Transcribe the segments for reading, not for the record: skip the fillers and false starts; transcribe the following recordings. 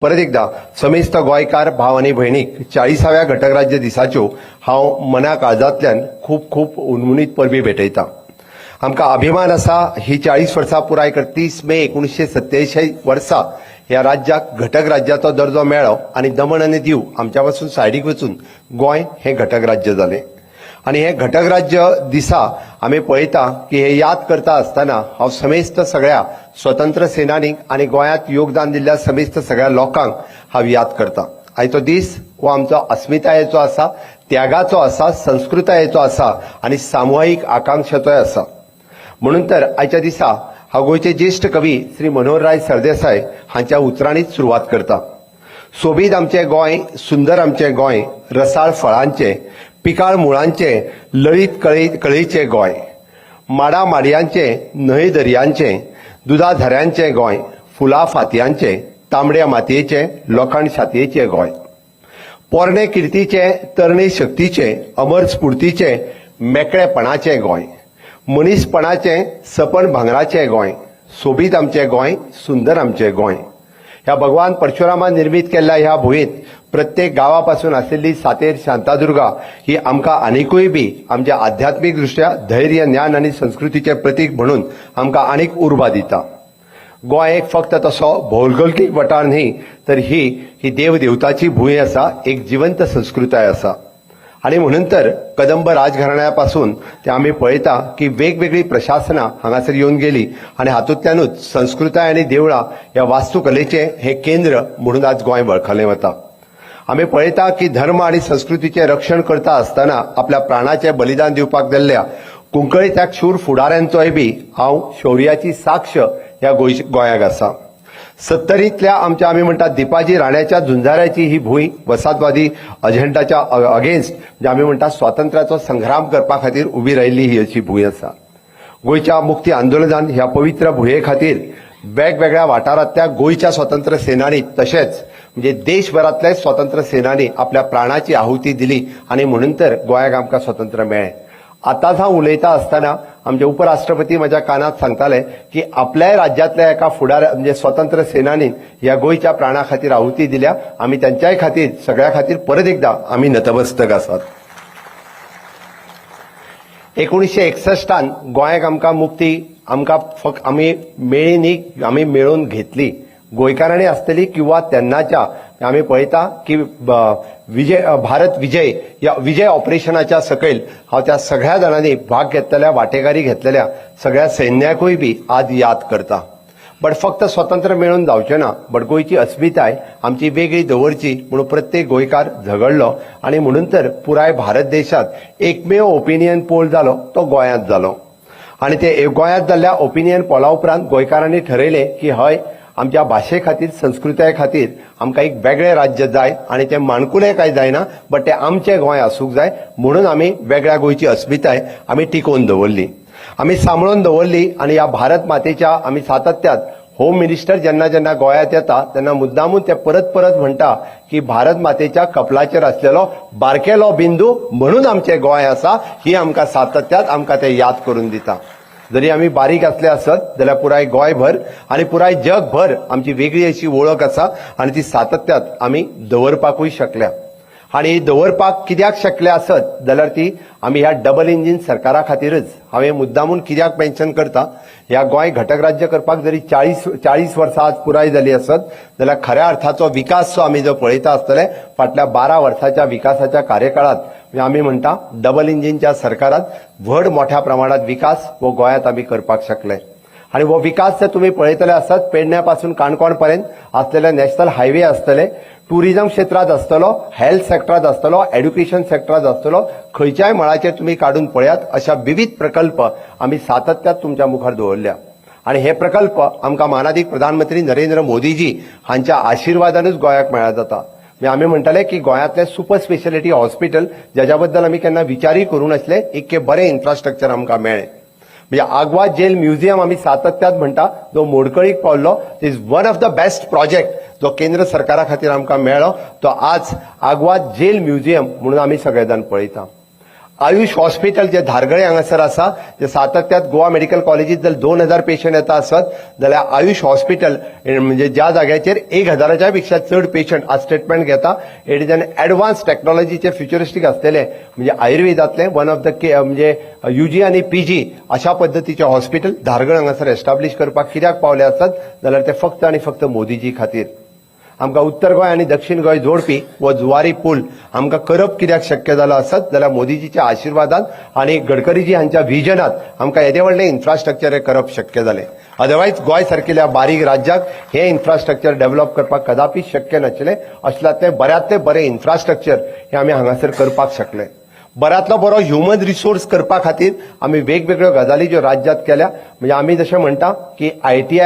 परत एकदा समेस्त गोंयकार भाव आनी भयणीक 40व्या घटकराज्य दिसाच्यो हांव मना काळजांतल्यान खूप खूप उणमणीत परबी भेटयतां। आमकां अभिमान आसा ही 40 वर्सां पुराय कर 30 मे 1987 वर्सा ह्या राज्याक घटक राज्याचो दर्जो मेळ्ळो आनी दमण आनी दीव आमच्या पासून सायडीक वचून गोंय हे घटक राज्य जालें। आणि हे घटक राज्य दिसा आम्ही पळयता की हे याद करता आसतना हांव समेस्त सगळ्या स्वतंत्र सेनानीक आणि गोंयांत योगदान दिल्ल्या समेस्त सगळ्या लोकांक हांव याद करता। आयचो दीस हो आमचो अस्मितायेचो आसा, त्यागाचो आसा, संस्कृतायेचो आसा आणि सामुहीक आकांक्षेचोय आसा। म्हणून तर आयच्या दिसा हांव गोंयचे ज्येष्ठ कवी श्री मनोहरराय सरदेसाय हांच्या उतरांनीच सुरवात करता। सोबीत आमचें गोंय, सुंदर आमचें गोंय, रसाळ फळांचें, पिकाळ मुळांचे, लळीत कळीचे गोंय, माडा माडयांचे, न्हंय दर्यांचे, दुधा झऱ्यांचे गोंय, फुलां फातयांचे, तांबड्या मातयेचे, लोखंड छातयेचे गोंय, पोरणे किर्तीचे, तरणे शक्तीचे, अमर स्फूर्तीचे, मेकळेपणाचे गोंय, मनीसपणाचे, सपन भांगराचे गोंय, सोबीत आमचें गोंय, सुंदर आमचें गोंय। ह्या भगवान परशुरामान निर्मित केल्ल्या ह्या भुंयेंत प्रत्येक गावापासून आशिल्ली सातेर शांतादुर्गा ही आमकां आनिकूय बी आमच्या आध्यात्मिक दृष्ट्या धैर्य, ज्ञान आनी संस्कृतीचे प्रतीक म्हणून आमकां आनीक उर्बा दिता। गोंय एक फक्त तसो भौगोलिक वठार न्ही, तर ही देवदेवताची भूंय आसा, एक जिवंत संस्कृताय आसा। आणि म्हणून तर कदंब राजघराण्यापासून ते आम्ही पळयता की वेगवेगळी प्रशासना हांगासर येवन गेली आणि हातूंतल्यानूच संस्कृताय आनी देवळां ह्या वास्तुकलेचे हे केंद्र म्हणून आज गोंय वळखलें वता। आम्ही पळयता की धर्म आणि संस्कृतीचे रक्षण करता आसतना आपल्या प्राणाचे बलिदान दिवपाक दिल्ल्या कुंकळी त्या शूर फुडाऱ्यांचोय बी हांव शौर्याची साक्ष ह्या गोंयाक आसा। 70तल्या आमच्या आम्ही म्हणतात दिपाजी राण्याच्या झुंजाऱ्याची ही भूंय वसाहतवादी अजेंडाच्या अगेन्स्ट म्हणजे आम्ही म्हणतात स्वातंत्र्याचो संग्राम करपा खातीर उबी राहिल्ली ही अशी भूंय आसा। गोंयच्या मुक्ती आंदोलनान ह्या पवित्र भुंये खातीर वेगवेगळ्या वाठारांतल्या गोंयच्या स्वतंत्र सेनानी तशेंच म्हणजे देशभरातले स्वतंत्र सेनानी आपल्या प्राणाची आहुती दिली आणि म्हणून तर गोंयाक आमकां स्वतंत्र मेळ्ळें। आतांच हांव उलयता आसतना आमचे उपराष्ट्रपती म्हज्या कानात सांगताले की आपल्याय राज्यातल्या एका फुडाऱ्या म्हणजे स्वतंत्र सेनानीन ह्या गोंयच्या प्राणा खातीर आहुती दिल्या। आमी त्यांच्याय खातीर सगळ्या खातीर परत एकदा आमी नतमस्तक आसात। 1961 गोंयाक आमकां मुक्ती आमकां फक्त आमी मेळ्ळी न्ही, आमी मेळोवन घेतली। गोंयकारांनी आसतली किंवा तेन्नाच्या आमी पळयता की भारत विजय या विजय ऑपरेशनाच्या सकयल हांव त्या सगळ्या जाणांनी भाग घेतलेल्या वांटेकारी घेतलेल्या सगळ्या सैन्याकूय बी आज याद करता। बट फक्त स्वतंत्र मेळून जावचें ना, बट गोंयची अस्मिताय आमची वेगळी दवरची म्हणून प्रत्येक गोंयकार झगडलो आणि म्हणून तर पुराय भारत देशात एकमेव ओपिनियन पोल जालो तो गोंयांत जालो। आणि ते गोंयांत जाल्ल्या ओपिनियन पोला उपरांत गोंयकारांनी ठरयलें की हय आमच्या भाशे खातीर, संस्कृताये खातीर आमकां एक वेगळें राज्य जाय आणि ते माणकुलें काय जायना, बट ते आमचें गोंय आसूंक जाय म्हणून आमी वेगळ्या गोंयची अस्मिताय आमी टिकोवन दवरली, आमी सांबाळून दवरली। आणि ह्या भारत मातेच्या आमी सातत्यात होम मिनिस्टर जेन्ना जेन्ना गोंयांत येता तेन्ना मुद्दामून ते परत परत म्हणटा की भारत मातेच्या कपलाचेर आसलेलो बारकेलो बिंदू म्हणून आमचें गोंय आसा, ही आमकां सातत्यात आमकां ते याद करून दिता। जरी आमी बारीक असले आसत जाल्यार पुराय गोंयभर आणि पुराय जगभर आमची वेगळी अशी वळख आसा आणि ती सातत्यात आमी दवरपाकूय शकल्या। आणि दवरपाक कित्याक शकले आसत जाल्यार ती आमी ह्या डबल इंजिन सरकारा खातीरच। हांवें मुद्दामून कित्याक मेन्शन करता, ह्या गोंय घटक राज्य करपाक जरी 40 वर्सां आज पुराय जाली आसत जाल्यार खऱ्या अर्थाचो विकास जो आमी जो पळयता आसतले फाटल्या 12 वर्साच्या विकासाच्या कार्यकाळात आमी म्हणटा डबल इंजिनच्या सरकारात व्हड मोठ्या प्रमाणात विकास हो गोंयांत आमी करपाक शकले। आणि हो विकास जर तुम्ही पळयतले आसत पेडण्यापासून काणकोण पर्यंत असलेले नॅशनल हायवे आसतले, टुरिझम क्षेत्रात आसतलो, हेल्थ सेक्टरात आसतलो, एड्युकेशन सेक्टरात आसतलो, खंयच्याय मळाचेर तुम्ही काढून पळयात अशा विविध प्रकल्प आमी सातत्यात तुमच्या मुखार दवरल्या। आणि हे प्रकल्प आमकां मानाधीक प्रधानमंत्री नरेंद्र मोदीजी हांच्या आशिर्वादानूच गोंयाक मेळ्ळा जाता। आमी म्हणटाले की गोंयांतले सुपर स्पेशालिटी हॉस्पिटल ज्याच्या बद्दल आमी केन्ना विचारूय करूं नासले, इतके बरें इन्फ्रास्ट्रक्चर आमकां मेळ्ळें। म्हणजे आग्वाद जेल म्युझियम आमी सातत्यात म्हणटा जो मोडकळीक पावल्लो, is one of the best project जो केंद्र सरकारा खातीर आमकां मेळ्ळो, तो आज आग्वाद जेल म्युझियम म्हणून आमी सगळे जाण पळयता। आयुष हॉस्पिटल जे धारगळे हांगासर आसा जे सातत्यात गोवा मेडिकल कॉलेजीत जर 2000 पेशंट येता आसत जाल्यार आयुष हॉस्पिटल म्हणजे ज्या जाग्याचेर 1000च्या पेक्षा चड पेशंट आज ट्रिटमेंट घेता इट इज एन एडवान्स टेक्नॉलॉजीचे फ्युचरिस्टीक असलेले म्हणजे आयुर्वेदातले वन ऑफ द म्हणजे यूजी आणि पीजी अशा पद्दतीचे हॉस्पिटल धारगळ हांगासर एस्टाब्लिश करपाक कित्याक पावले आसत जाल्यार ते फक्त आणि फक्त मोदीजी खातीर आमकां उत्तर गोंय आनी दक्षिण गोंय जोडपी वो जुवारी पूल आमकां करप कित्याक शक्य जालो आसत जाल्यार मोदीजीच्या आशिर्वादान आनी गडकरीजी हांच्या व्हिजनात आमकां येदे व्हडलें इन्फ्रास्ट्रक्चर हे करप शक्य जालें अदरवायज गोंय सारकिल्या बारीक राज्याक हे इन्फ्रास्ट्रक्चर डेव्हलप करपाक कदापि शक्य नाशिल्लें असल्यातलें बऱ्यांतलें बरें इन्फ्रास्ट्रक्चर हे आमी हांगासर करपाक शकले बऱ्यांतलो बरो ह्युमन रिसोर्स करपा खातीर आमी वेगवेगळ्यो गजाली ज्यो राज्यांत केल्या म्हणजे आमी जशें म्हणटा की ITI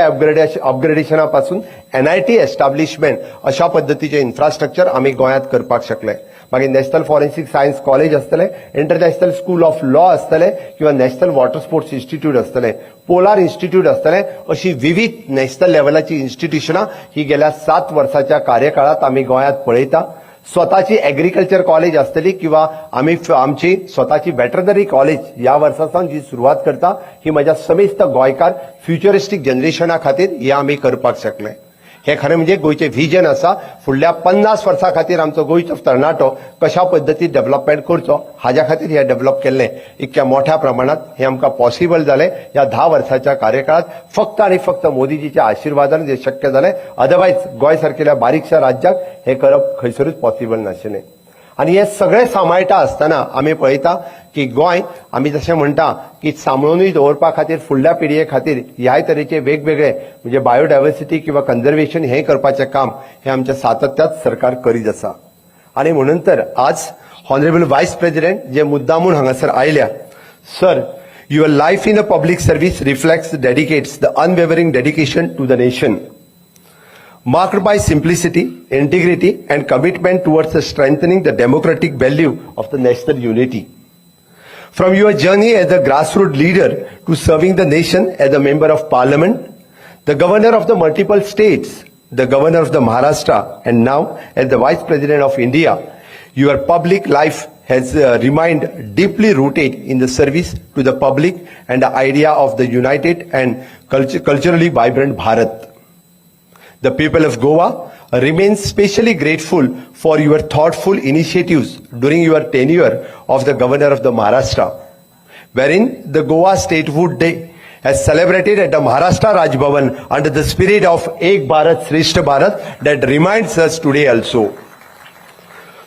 अपग्रेडेशना पासून NIT एस्टाब्लिशमेंट अशा पद्दतीचे इन्फ्रास्ट्रक्चर आमी गोंयांत करपाक शकले मागीर नॅशनल फॉरेन्सिक सायन्स कॉलेज आसतलें इंटरनॅशनल स्कूल ऑफ लॉ आसतलें किंवा नॅशनल वॉटर स्पोर्ट्स इन्स्टिट्यूट आसतलें पोलार इन्स्टिट्यूट आसतलें अशी विविध नॅशनल लेव्हलाची इन्स्टिट्यूशनां ही गेल्या 7 वर्साच्या कार्यकाळात आमी गोंयांत पळयता स्वताची एग्रीकल्चर कॉलेज आसतली किंवा आमची स्वताची वेटरनरी कॉलेज या वर्सासान जी सुरवात करता ही म्हज्या समेस्त गोंयकार फ्युचरिस्टीक जनरेशना खातीर हे आमी करपाक शकले हे खरें म्हणजे गोंयचें व्हिजन आसा फुडल्या 50 वर्सां खातीर आमचो गोंयचो तरणाटो कशा पद्दतीन डेव्हलपमेंट करचो हाज्या खातीर हे डेव्हलप केल्लें इतक्या मोठ्या प्रमाणात हे आमकां पॉसिबल जालें ह्या 10 वर्साच्या कार्यकाळात फक्त आणि फक्त मोदीजीच्या आशिर्वादान हे शक्य जालें अदरवायज गोंय सारकिल्या बारीकशा राज्याक हे करप खंयसरूच पॉसिबल नाशिल्लें आणि हे सगळें सांबाळटा आसतना आमी पळयता की गोंय आमी जशें म्हणटा की सांबाळूनय दवरपा खातीर फुडल्या पिळये खातीर ह्याय तरेचे वेगवेगळे म्हणजे बायोडायवर्सिटी किंवा कन्झर्वेशन हें करपाचें काम हे आमच्या सातत्यात सरकार करीत आसा आणि म्हणून तर आज हॉनरेबल व्हायस प्रेसिडेंट जे मुद्दामून हांगासर आयल्या sir your life in a public service reflects dedicates the unwavering dedication to the nation marked by simplicity, integrity and commitment towards strengthening the democratic value of the national unity. From your journey as a grassroots leader to serving the nation as a member of parliament, the governor of the multiple states, the governor of the Maharashtra and now as the vice president of India, your public life has remained deeply rooted in the service to the public and the idea of the united and culturally vibrant Bharat. The people of Goa remain specially grateful for your thoughtful initiatives during your tenure of the governor of the Maharashtra, wherein the Goa Statehood Day has celebrated at the Maharashtra Raj Bhavan under the spirit of Ek Bharat Shrestha Bharat that reminds us today also.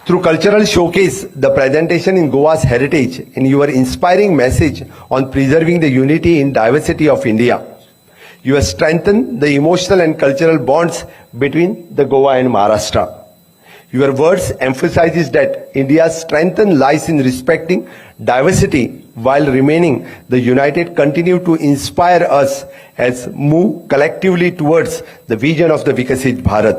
Through cultural showcase, the presentation in Goa's heritage and your inspiring message on preserving the unity in diversity of India. You have strengthened the emotional and cultural bonds between the Goa and Maharashtra. Your words emphasizes that India's strength lies in respecting diversity while remaining the united continue to inspire us as move collectively towards the vision of the Vikasit Bharat.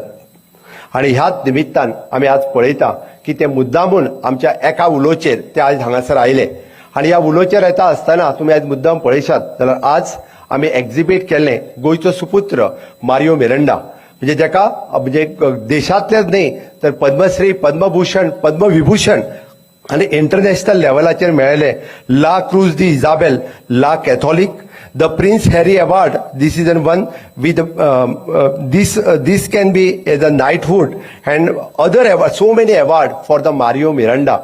आणि ह्याच निमित्तान आमी आज पळयता की ते मुद्दामून आमच्या एका उलोचेर ते आज हांगासर आयले आणि ह्या उलोचेर येता आसतना तुमी आज मुद्दाम पळयशात जाल्यार आज आमी एक्झिबीट केल्लें गोंयचो सुपुत्र मारियो मिरांडा म्हणजे जेका म्हणजे देशांतलेच न्ही तर पद्मश्री पद्मभूषण पद्मविभूषण आणि इंटरनॅशनल लेवलाचेर मेळ्ळेले La Cruz de Isabel la Catholic the Prince Harry award this is one with this can be as a knighthood and other award so many award for the Mario Miranda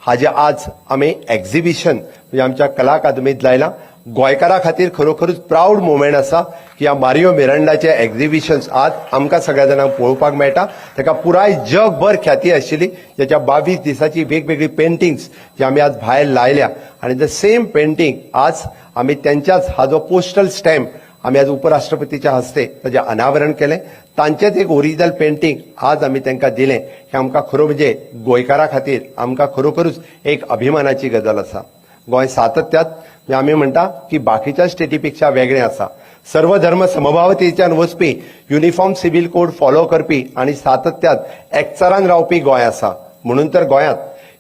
हाजे आज आमी एक्झिबिशन म्हणजे आमच्या कला अकादमीत लायला गोंयकारा खातीर खरोखरूच प्राऊड मोमेंट आसा की ह्या मारियो मिरांडाचे एक्झिबिशन्स आज आमकां सगळ्या जाणांक पळोवपाक मेळटा ताका पुराय जगभर ख्याती आशिल्ली ज्याच्या 22 दिसाची वेगवेगळी पेंटिंग्स जी आमी आज भायर लायल्या आनी द सेम पेंटिंग आज आमी त्यांच्याच हाजो पोस्टल स्टॅम्प आमी आज उपराष्ट्रपतीच्या हस्ते ताचें अनावरण केलें तांचेच एक ओरिजिनल पेंटिंग आज आमी तांकां दिलें हें आमकां खरो म्हणजे गोंयकारा खातीर आमकां खरोखरूच एक अभिमानाची गजाल आसा गोंय सातत्यात आमी म्हणटा की बाकीच्या स्टेटीपेक्षा वेगळें आसा सर्व धर्म समभावतेच्यान वचपी युनिफॉर्म सिव्हिल कोड फॉलो करपी आणि सातत्यात एकचारान रावपी गोंय आसा म्हणून तर गोंयांत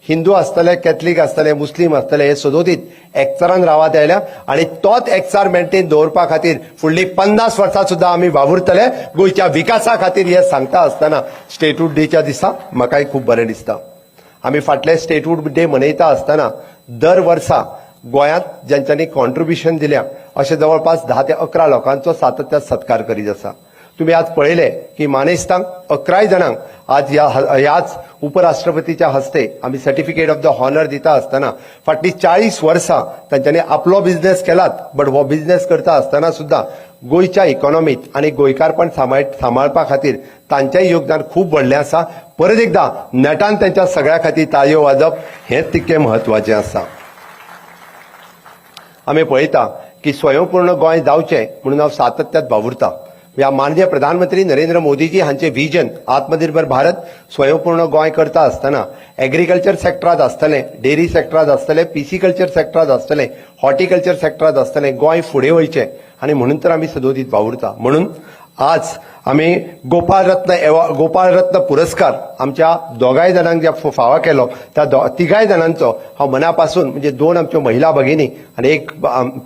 हिंदू आसतले कॅथलीक आसतले मुस्लीम आसतले हे सदोदीत एकचारान रावत आयल्या आणि तोच एकचार मेंटेन दवरपा खातीर फुडली 50 वर्सां सुद्दां आमी वावुरतले गोंयच्या विकासा खातीर हे सांगता आसतना स्टेटहूड डेच्या दिसा म्हाकाय खूब बरें दिसता आमी फाटले स्टेटहूड डे मनयता आसतना दर वर्सा गोंयांत ज्यांच्यांनी कॉन्ट्रिब्युशन दिल्या अशे जवळपास 10 ते 11 लोकांचो सातत्यान सत्कार करीत आसा। तुम्ही आज पळयले की मानेस्तांक 11 जणांक आज ह्याच उपराष्ट्रपतीच्या हस्ते आम्ही सर्टिफिकेट ऑफ द हॉनर दिता आसतना फाटली 40 वर्सां तांच्यांनी आपलो बिझनेस केलात, बट हो बिझनेस करता आसतना सुद्धा गोयच्या इकॉनॉमीत आणि गोंयकारपण सांबाळपा खातीर तांचेंय योगदान खूब व्हडलें आसा। परत एकदा नेटान त्यांच्या सगळ्या खातीर ताळयो वाजप हें तितकें म्हत्वाचें आसा। आमी पळयता की स्वयंपूर्ण गोंय जावचें म्हणून हांव सातत्यात वावुरता। ह्या माननीय प्रधानमंत्री नरेंद्र मोदीजी हांचे विजन आत्मनिर्भर भारत स्वयंपूर्ण गोंय करता आसतना एग्रीकल्चर सेक्टरांत आसतलें, डेरी सेक्टरांत आसतलें, पिसिकल्चर सेक्टरांत आसतलें, हॉर्टिकल्चर सेक्टरांत आसतलें, गोंय फुडें वयचें आणि म्हणून तर आमी सदोदीत वावुरता। म्हणून आज आमी गोपाल रत्न पुरस्कार आमच्या दोगांय जाणांक जे फावो केलो त्या तिगांय जाणांचो हांव मनापासून म्हणजे 2 आमच्यो महिला भगिनी आणि 1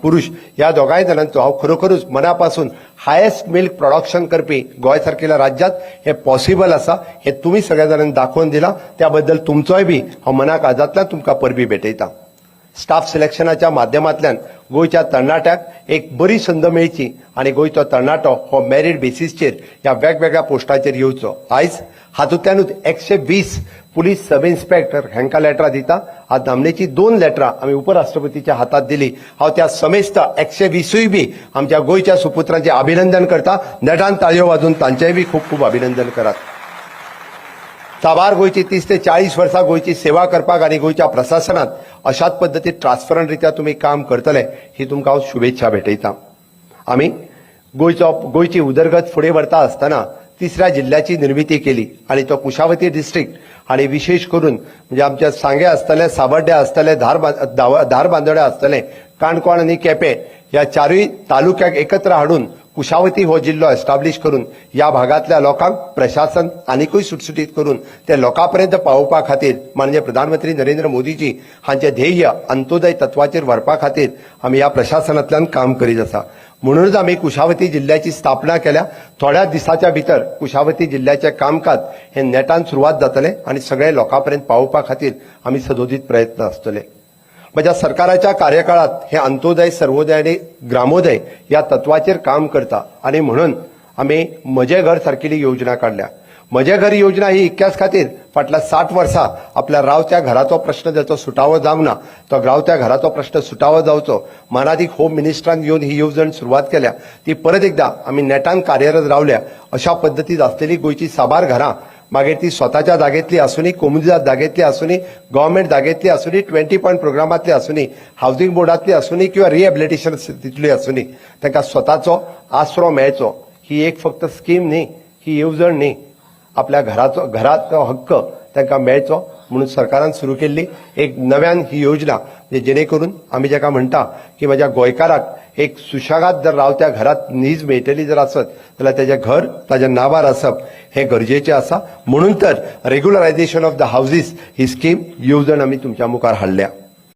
पुरुष या दोगांय जाणांचो हांव खरोखरूच मनापासून हायेस्ट मिल्क प्रोडक्शन करपी गोंय सारकेल्या राज्यांत हे पॉसिबल आसा हे तुम्ही सगळ्या जाणांनी दाखोवन दिला, त्या बद्दल तुमचोय बी हांव मनाक आजातल्यान तुमकां परबी भेटयता। स्टाफ सिलेक्शनाच्या माध्यमांतल्यान गोंयच्या तरणाट्याक एक बरी संद मेळची आणि गोंयचो तरणाटो हो मेरिट बेसिसचेर ह्या वेगवेगळ्या पोस्टाचेर येवचो। आयज हातूंतल्यानूच 120 पुलीस सब इन्स्पेक्टर हांकां लेटरां दिता। आज नामनेची 2 लेटरां आमी उपराष्ट्रपतीच्या हातात दिली। हांव त्या समेस्त 120य बी आमच्या गोंयच्या सुपुत्रांचे अभिनंदन करता। नेटान ताळयो वाजोवन तांचेय बी खूब खूब अभिनंदन करात। साबार गोंयची 30 ते 40 वर्सां गोंयची सेवा करपाक आणि गोंयच्या प्रशासनात अशाच पद्दतीन ट्रान्सपरंट रित्या तुम्ही काम करतले ही तुमकां हांव शुभेच्छा भेटयता। आमी गोंयची उदरगत फुडें व्हरता आसतना 3ऱ्या जिल्ल्याची निर्मिती केली आणि तो कुशावती डिस्ट्रिक्ट आणि विशेष करून म्हणजे आमच्या सांगे आसतले, साबड्डे आसतले, धारबांदोड्या आसतले, काणकोण आणि केपें ह्या 4य तालुक्याक एकत्र हाडून कुशावती हो जिल्लो एस्टाब्लिश करून या भागातल्या लोकांक प्रशासन आनीकूय सुटसुटीत करून ते लोकांपर्यंत पावोवपा खातीर माननीय प्रधानमंत्री नरेंद्र मोदीजी हांचे ध्येय अंत्योदय तत्वाचेर व्हरपा खातीर आमी ह्या प्रशासनांतल्यान काम करीत आसा। म्हणूनच आमी कुशावती जिल्ल्याची स्थापना केल्या। थोड्या दिसाच्या भितर कुशावती जिल्ल्याचे कामकाज हे नेटान सुरवात जातले आणि सगळे लोकांपर्यंत पावोवपा खातीर आमी सदोदीत प्रयत्न आसतले। माझ्या सरकाराच्या कार्यकाळात हे अंत्योदय, सर्वोदय आणि ग्रामोदय या तत्वाचेर काम करता आणि म्हणून आम्ही म्हजे घर सारकेली योजना काढल्या। म्हजे घर योजना ही इतक्याच खातीर फाटल्या 60 वर्सां आपल्या रावत्या घराचो प्रश्न जाचो सुटावो जावंक ना, तो रावत्या घराचो प्रश्न सुटावो जावचो मानादीक होम मिनिस्टरान येवन ही येवजण सुरवात केल्या। ती परत एकदा आम्ही नेटान कार्यरत रावल्या। अशा पद्दतीन आसलेली गोंयची साबार घरां मागीर ती स्वताच्या जागेतली आसूनी, कोमुनिदाद जागेतली आसूनी, गव्हर्नमेंट जागेतली आसूनी, 20 पॉयंट प्रोग्रामातली आसूनी, हाऊसिंग बोर्डातली आसूनी किंवा रिहॅबिलिटेशन तितली आसूनी, तांकां स्वताचो आसरो मेळचो ही एक फक्त स्कीम न्ही, ही येवजण न्ही, आपल्या घराचो हक्क तांकां मेळचो म्हणून सरकारान सुरू केल्ली एक नव्यान ही योजना जेणे करून आमी जाका म्हणटा की माझ्या गोंयकाराक एक सुशेगाद जर रावत्या घरात न्हीज मेळटली जर आसत जाल्यार तेजें घर ताज्या नांवार आसप हे गरजेचें आसा। म्हणून तर रेग्युलरायझेशन ऑफ द हाऊसेस ही स्कीम येवजण आमी तुमच्या मुखार हाडल्या।